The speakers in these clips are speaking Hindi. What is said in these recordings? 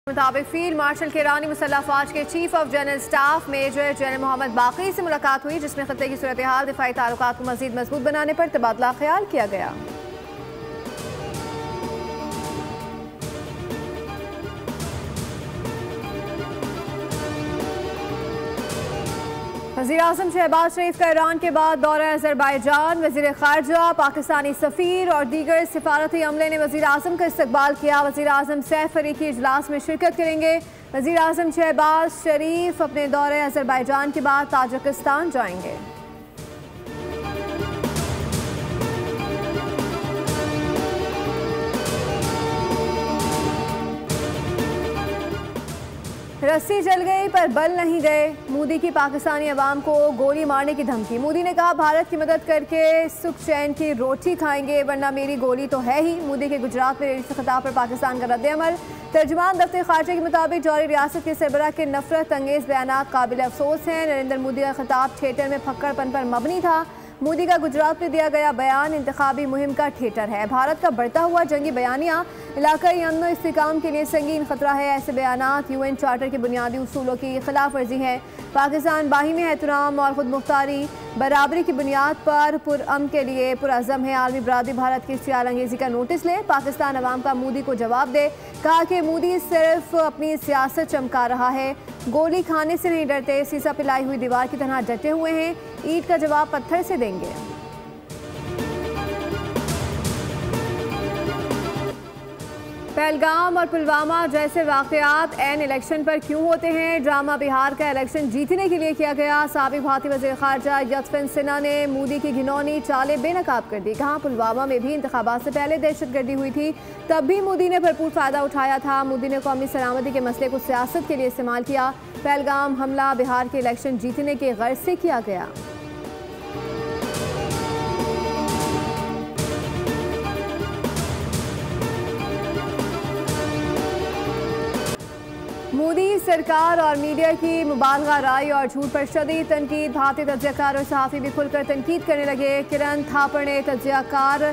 मुताबिक फील्ड मार्शल के ईरानी मुसल्लह अफवाज के chief of general staff major general Mohammad Bagheri से मुलाकात हुई, जिसमें खत्ते की सूरत हाल, दिफाई ताल्लुकात को मजीद मजबूत बनाने पर तबादला ख्याल किया गया। वज़ीर-ए-आज़म शहबाज शरीफ का ईरान के बाद दौरा अज़रबैजान, वज़ीर ख़ारजा, पाकिस्तानी सफ़ीर और दीगर सिफारती अमले ने वज़ीर-ए-आज़म का इस्तकबाल किया। वज़ीर-ए-आज़म सह फ़रीक़ी इजलास में शिरकत करेंगे। वज़ीर-ए-आज़म शहबाज शरीफ अपने दौरे अज़रबैजान के बाद ताजिकिस्तान जाएंगे। रस्सी जल गई पर बल नहीं गए, मोदी की पाकिस्तानी अवाम को गोली मारने की धमकी। मोदी ने कहा, भारत की मदद करके सुख चैन की रोटी खाएंगे वरना मेरी गोली तो है ही। मोदी के गुजरात में रैली से खिताब पर पाकिस्तान का रद्द-ए-अमल। तर्जुमान दफ्तर खारजा के मुताबिक जौहरी रियासत के सरबराह के नफरत अंगेज बयानात काबिल अफसोस हैं। नरेंद्र मोदी का खिताब थिएटर में फक्कड़पन पर मबनी था। मोदी का गुजरात में दिया गया बयान इंतखाबी मुहिम का थिएटर है। भारत का बढ़ता हुआ जंगी बयानिया इलाकाई अमन और इस्तेहकाम के लिए संगीन खतरा है। ऐसे बयानात यूएन चार्टर के बुनियादी उसूलों की खिलाफ वर्जी है। पाकिस्तान बाहिमी एहतराम और खुद मुख्तारी बराबरी की बुनियाद पर पुरअमन के लिए पुरअज़म है। आलमी बरादरी भारत की इश्तियाल अंगेजी का नोटिस ले, पाकिस्तान अवाम का मोदी को जवाब दे। कहा कि मोदी सिर्फ अपनी सियासत चमका रहा है, गोली खाने से नहीं डरते, सीसा पिलाई हुई दीवार की तरह डटे हुए हैं, ईंट का जवाब पत्थर से देंगे। पहलगाम और पुलवामा जैसे वाक़यात ऐन इलेक्शन पर क्यों होते हैं? ड्रामा बिहार का इलेक्शन जीतने के लिए किया गया। साबिक़ भारतीय वज़ीर ख़ारजा यशवंत सिन्हा ने मोदी की घिनौनी चालें बेनकाब कर दी। कहा, पुलवामा में भी इंतखाबात से पहले दहशतगर्दी हुई थी, तब भी मोदी ने भरपूर फ़ायदा उठाया था। मोदी ने कौमी सलामती के मसले को सियासत के लिए इस्तेमाल किया। पहलगाम हमला बिहार के इलेक्शन जीतने के गर्ज से किया गया। मोदी सरकार और मीडिया की मुबालगा राय और झूठ पर शदीद तनकीद। भारतीय तज्ज़ियाकार और सहाफ़ी भी खुलकर तनकीद करने लगे। किरण थापर ने तज्ज़ियाकार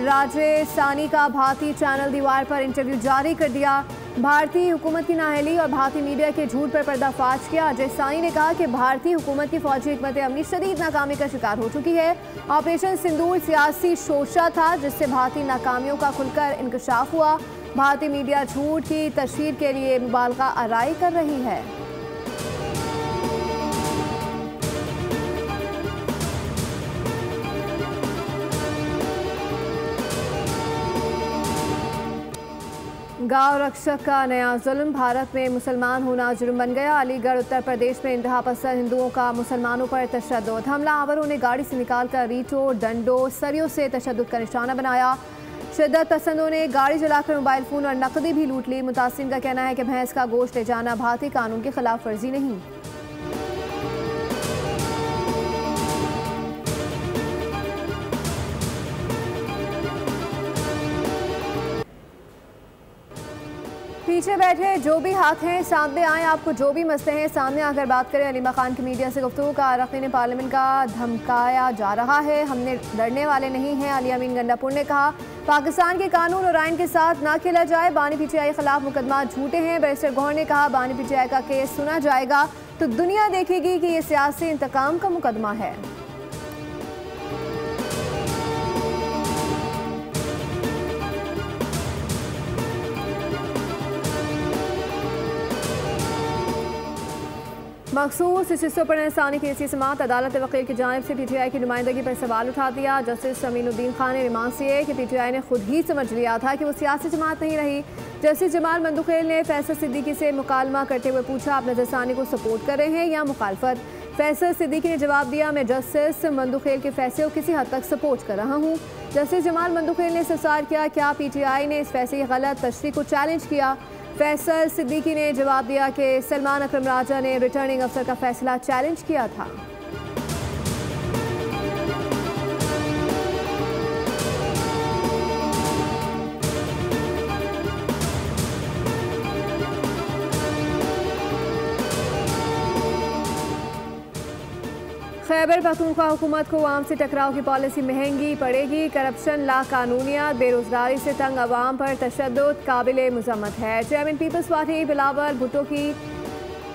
राजेश सानी का भारतीय चैनल दीवार पर इंटरव्यू जारी कर दिया। भारतीय हुकूमत की नाअहली और भारतीय मीडिया के झूठ पर पर्दाफाश किया। राजेश सानी ने कहा कि भारतीय हुकूमत की फौजी हिकमत अमली शदीद नाकामी का शिकार हो चुकी है। ऑपरेशन सिंदूर सियासी शोशा था, जिससे भारतीय नाकामियों का खुलकर इंकशाफ हुआ। भारतीय मीडिया झूठ की तशहीर के लिए मुबालगा आराई कर रही है। गांव रक्षक का नया जुल्म, भारत में मुसलमान होना जुर्म बन गया। अलीगढ़ उत्तर प्रदेश में इंतहा पसंद हिंदुओं का मुसलमानों पर तशद्दुद। हमलावरों ने गाड़ी से निकालकर रीठों, डंडों, सरियों से तशद्दुद का निशाना बनाया। शिद्दत पसंदों ने गाड़ी जलाकर मोबाइल फ़ोन और नकदी भी लूट ली। मुतासिन का कहना है कि भैंस का गोश्त ले जाना भारतीय कानून की खिलाफ वर्जी नहीं। पीछे बैठे जो भी हाथ हैं सामने आए, आपको जो भी मसले हैं सामने आकर बात करें। अलीमा खान की मीडिया से गुफ्तगू का अरकान पार्लियामेंट का धमकाया जा रहा है, हमने डरने वाले नहीं हैं। अली अमीन गंडापुर ने कहा, पाकिस्तान के कानून और आइन के साथ ना खेला जाए। बानी पीटीआई के खिलाफ मुकदमा झूठे हैं। बैरिस्टर गौहर ने कहा, बानी पीटीआई का केस सुना जाएगा तो दुनिया देखेगी कि ये सियासी इंतकाम का मुकदमा है। मखसूस हिस्सों पर इंसानी केसी समात, अदालत वकील की जानिब से पीटीआई की नुमाइंदगी पर सवाल उठा दिया। जस्टिस अमीनुद्दीन खान ने रिमांड से कि पीटीआई ने खुद ही समझ लिया था कि वो सियासी जमात नहीं रही। जस्टिस जमाल मंदुखेल ने फैसल सिद्दीकी से मुकालमा करते हुए पूछा, आप नजरसानी को सपोर्ट कर रहे हैं या मुखालफत? फैसल सिद्दीकी ने जवाब दिया, मैं जस्टिस मंदुखेल के फैसले को किसी हद तक सपोर्ट कर रहा हूँ। जस्टिस जमाल मंदुखेल ने इस्तफसार किया, क्या पीटीआई ने इस फैसले की गलत तशरीह को चैलेंज किया? फैसल सिद्दीकी ने जवाब दिया कि सलमान अकरम राजा ने रिटर्निंग अफसर का फैसला चैलेंज किया था। खैबर पख्तूनख्वा हुकूमत को आवाम से टकराव की पॉलिसी महंगी पड़ेगी। करप्शन, लाकानूनियत, बेरोजगारी से तंग अवाम पर तशद्दुद काबिल मजम्मत है। चेयरमैन पीपल्स पार्टी बिलावल भुट्टो की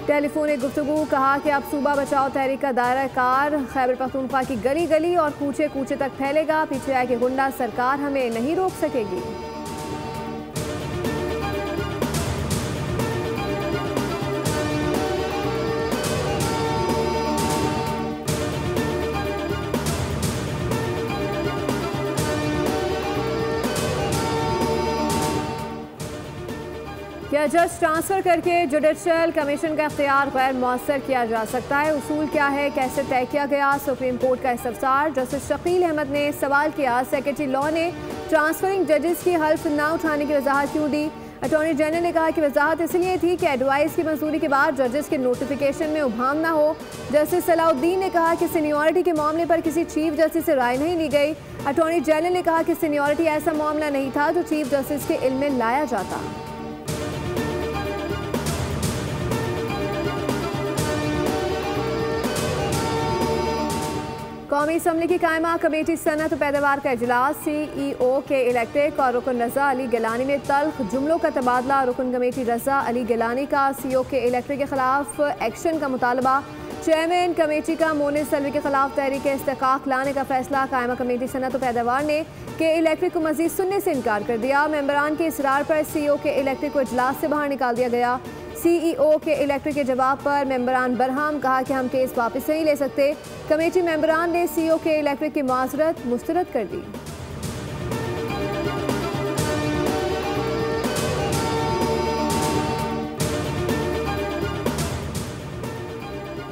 टेलीफोनिक गुफ्तगू, कहा कि अब सूबा बचाओ तहरीक का दायरा कार खैबर पख्तूनख्वा की गली गली और कूचे कूचे तक फैलेगा। पीछे आए कि गुंडा सरकार हमें नहीं रोक सकेगी। क्या जज ट्रांसफ़र करके जुडिशल कमीशन का इख्तियार गैर मौसर किया जा सकता है? उसूल क्या है, कैसे तय किया गया? सुप्रीम कोर्ट का इस्तफसार। जस्टिस शकील अहमद ने सवाल किया, सेक्रेटरी लॉ ने ट्रांसफरिंग जजेस की हल्फ न उठाने की वजाहत क्यों दी? अटॉर्नी जनरल ने कहा कि वजाहत इसलिए थी कि एडवाइस की मंजूरी के बाद जजेस के नोटिफिकेशन में उभाम ना हो। जस्टिस सलाउद्दीन ने कहा कि सीनियरिटी के मामले पर किसी चीफ जस्टिस से राय नहीं ली गई। अटॉर्नी जनरल ने कहा कि सीनियरिटी ऐसा मामला नहीं था जो चीफ जस्टिस के इल्म में लाया जाता। कौमी असम्बली की कायमा कमेटी सनत पैदावार का इजलास। CEO के इलेक्ट्रिक और रुकन रजा अली गिलानी में तल्ख जुमलों का तबादला। रुकन कमेटी रजा अली गिलानी का CEO के इलेक्ट्रिक के खिलाफ एक्शन का मुतालबा। चेयरमैन कमेटी का मोनिस सलवी के खिलाफ तहरीक इस्तेकाक लाने का फैसला। कायमा कमेटी सनत पैदावार ने के इलेक्ट्रिक को मजीद सुनने से इनकार कर दिया। मेंबरान के इसरार पर CEO के इलेक्ट्रिक को इजलास से बाहर निकाल दिया गया। CEO के इलेक्ट्रिक के जवाब पर मेंबरान बरहम, कहा कि हम केस वापस नहीं ले सकते। कमेटी मेंबरान ने CEO के इलेक्ट्रिक की माजरत मुस्तरद कर दी।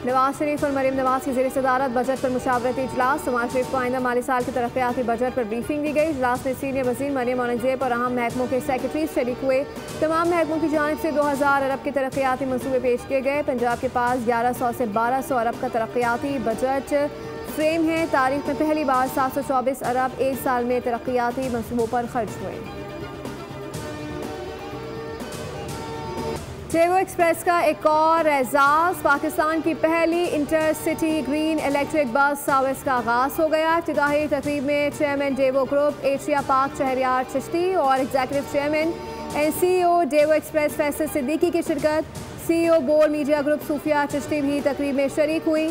नवाज शरीफ और मरीम नवाज की ज़ेर सदारत बजट पर मुशावरती इजलास। नवाज शरीफ को आइंदा माली साल के तरक्याती बजट पर ब्रीफिंग दी गई। इजलास में सीनियर वज़ीर मरीम औरंगजेब और अहम महकमों के सेक्रेटरीज शरीक हुए। तमाम महकमों की जानिब से 2000 अरब के तरक्याती मनसूबे पेश किए गए। पंजाब के पास 1100 से 1200 अरब का तरक्याती बजट फ्रेम है। तारीख में पहली बार 724 अरब एक साल में तरक्याती मनसूबों पर खर्च हुए। टेवो एक्सप्रेस का एक और एजाज। पाकिस्तान की पहली intercity green electric bus service का आगाज हो गया। इब्तिदाई तकरीब में chairman Daewoo group Asia park Shahryar Chishti और executive chairman CEO Daewoo express Faisal Siddiqui की शिरकत। CEO बोल मीडिया ग्रुप सूफिया चिश्ती भी तकरीब में शरीक हुई।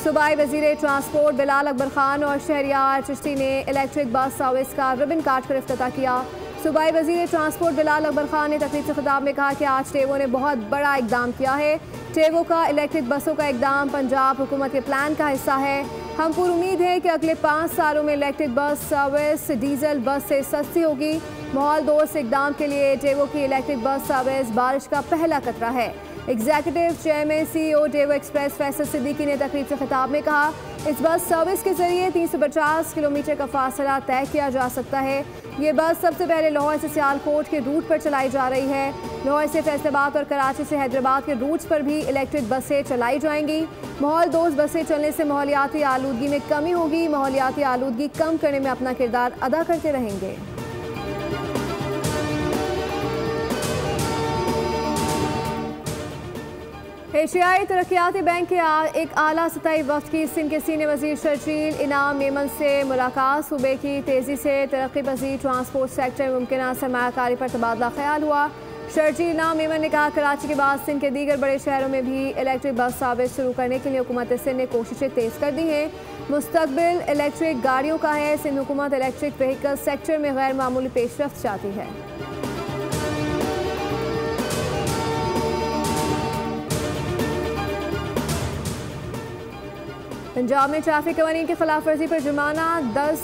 सूबाई वजीर ट्रांसपोर्ट बिलाल अकबर खान और शहरियार चिश्ती ने इलेक्ट्रिक बस सर्विस का रिबन काट कर इफ्तिताह किया। सूबाई वजीर ट्रांसपोर्ट बिलाल अकबर खान ने तकरीब से खिताब में कहा कि आज टेवो ने बहुत बड़ा इकदाम किया है। टेवो का इलेक्ट्रिक बसों का इकदाम पंजाब हुकूमत के प्लान का हिस्सा है। हम पूरी उम्मीद है कि अगले 5 सालों में इलेक्ट्रिक बस सर्विस डीजल बस से सस्ती होगी। माहौल दोस्त इकदाम के लिए टेवो की इलेक्ट्रिक बस सर्विस बारिश का पहला कतरा है। Executive chairman CEO Daewoo express Faisal Siddiqui ने तकरीब से खिताब में कहा, इस बस सर्विस के जरिए 350 किलोमीटर का फासला तय किया जा सकता है। ये बस सबसे पहले लाहौर से सियालकोट के रूट पर चलाई जा रही है। लाहौर से फैसलाबाद और कराची से हैदराबाद के रूट्स पर भी इलेक्ट्रिक बसें चलाई जाएंगी। माहौल दोस्त बसें चलने से माहौलियाती आलूदगी में कमी होगी। माहौलियाती आलूदगी कम करने में अपना किरदार अदा करते रहेंगे। एशियाई तरक्याती बैंक के एक आला सतही वक्त की सिंध के सीनियर वजीर शर्जील इनाम मेमन से मुलाकात। सूबे की तेज़ी से तरक्की पजीर ट्रांसपोर्ट सेक्टर में मुमकिन सरमायाकारी पर तबादला ख्याल हुआ। शर्जील इनाम मेमन ने कहा, कराची के बाद सिंध के दीगर बड़े शहरों में भी इलेक्ट्रिक बस सर्विस शुरू करने के लिए हुकूमत सिंध ने कोशिशें तेज़ कर दी हैं। मुस्तकबिल इलेक्ट्रिक गाड़ियों का है। सिंध हुकूमत इलेक्ट्रिक व्हीकल सेक्टर में गैर मामूली पेशरफ्त चाहती है। पंजाब में ट्रैफिक कवानीन की खिलाफ वर्जी पर जुर्माना 10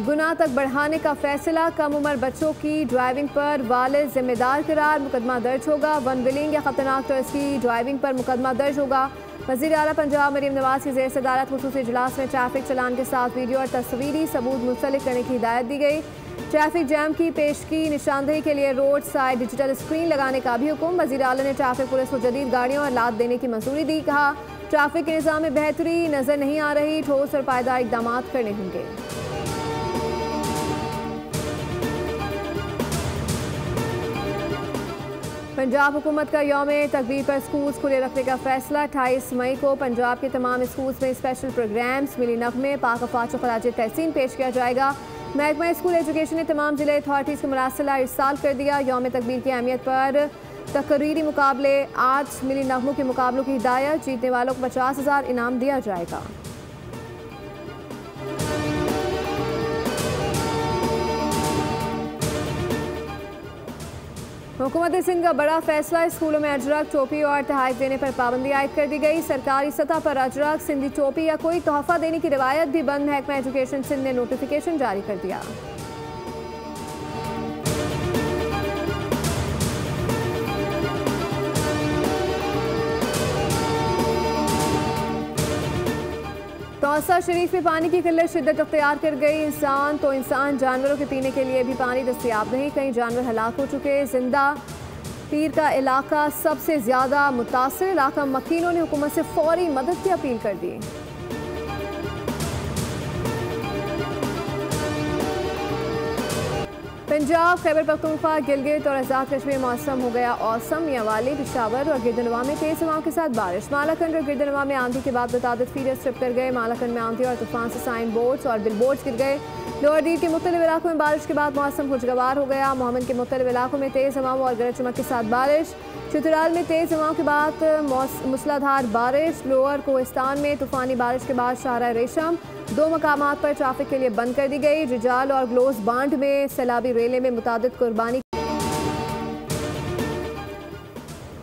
गुना तक बढ़ाने का फैसला। कम उम्र बच्चों की ड्राइविंग पर वालिद जिम्मेदार करार, मुकदमा दर्ज होगा। वन व्हीलिंग या खतरनाक टर्स की ड्राइविंग पर मुकदमा दर्ज होगा। वज़ीर आला पंजाब मरीम नवाज की ज़ेर सदारत खुसूसी इजलास में ट्रैफिक चलान के साथ वीडियो और तस्वीरी सबूत मुंसलिक करने की हिदायत दी गई। ट्रैफिक जैम की पेशगी निशानदेही के लिए रोड साइड डिजिटल स्क्रीन लगाने का भी हुक्म। वज़ीर आला ने ट्रैफिक पुलिस को जदीद गाड़ियों और लाद देने की मंजूरी दी। कहा, ट्रैफिक के निज़ाम में बेहतरी नजर नहीं आ रही, ठोस और पायदार इकदाम करने होंगे। पंजाब हुकूमत का यौम तकबीर पर स्कूल्स खुले रखने का फैसला। 28 मई को पंजाब के तमाम स्कूल्स में स्पेशल प्रोग्राम्स, मिली नगमे, पाक अफवाज खराज तहसीन पेश किया जाएगा। महकमा स्कूल एजुकेशन ने तमाम जिले अथॉरिटीज़ को मरासिला इरसाल कर दिया। यौम तकबीर की अहमियत पर तकरीरी मुकाबले, 8 मिली नगमों के मुकाबलों की हिदायत। जीतने वालों को 50,000 इनाम दिया जाएगा। हुकूमत सिंध का बड़ा फैसला, स्कूलों में अजरक, टोपी और तोहफे देने पर पाबंदी आयद कर दी गई। सरकारी सतह पर अजरक, सिंधी टोपी या कोई तोहफा देने की रिवायत भी बंद। महकमा एजुकेशन सिंध ने नोटिफिकेशन जारी कर दिया। तौसा शरीफ में पानी की किल्लत शिद्दत अख्तियार कर गई। इंसान जानवरों के पीने के लिए भी पानी दस्तयाब नहीं। कई जानवर हलाक हो चुके। जिंदा पीर का इलाका सबसे ज्यादा मुतासर इलाका। मकीनों ने हुकूमत से फौरी मदद की अपील कर दी। पंजाब, खैबर पख्तूनख्वा, गिलगित और आज़ाद कश्मीर मौसम हो गया औसम। मियांवाली, पेशावर और गिरदनवा में तेज हवाओं के साथ बारिश। मालाकंड और गिरदनवा में आंधी के बाद मुतादिद फीडर्स ट्रिप कर गए। मालाकंड में आंधी और तूफान से साइन बोर्ड्स और बिल बोर्ड्स गिर गए। लोअर दीव के मुख्तलिफ इलाकों में बारिश के बाद मौसम खुशगवार हो गया। मोहम्मद के मुख्तलिफ इलाकों में तेज हवाओं और गरज चमक के साथ बारिश। चित्राल में तेज हवाओं के बाद मूसलाधार बारिश। लोअर कोहिस्तान में तूफानी बारिश के बाद शाहरा रेशम 2 मकामात पर ट्रैफिक के लिए बंद कर दी गई। रिजाल और ग्लोस बांड में सैलाबी रेले में मुतादिद कुर्बानी।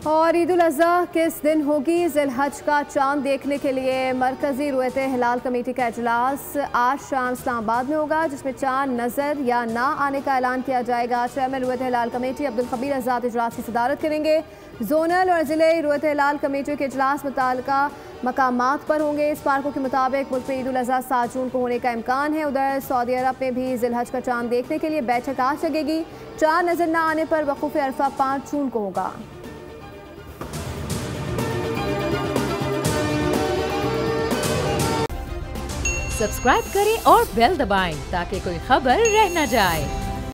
और ईद उल अज़हा किस दिन होगी? ज़िलहज का चांद देखने के लिए मरकज़ी रुयत हिलाल कमेटी का इजलास आज शाम इस्लामाबाद में होगा, जिसमें चांद नज़र या ना आने का ऐलान किया जाएगा। चेयरमैन रुयत हिलाल कमेटी अब्दुल खबीर आज़ाद इजलास की सदारत करेंगे। जोनल और ज़िले रुयत हिलाल कमेटी के इजलास मुताल्लिका मकामात पर होंगे। इस पार्कों के मुताबिक मुल्क में ईद उल अज़हा 7 जून को होने का इम्कान है। उधर सऊदी अरब में भी ज़िलहज का चांद देखने के लिए बैठक आज लगेगी। चांद नज़र न आने पर वक़ूफ़ अरफा 5 जून को होगा। सब्सक्राइब करें और बेल दबाएं ताकि कोई खबर रह न जाए।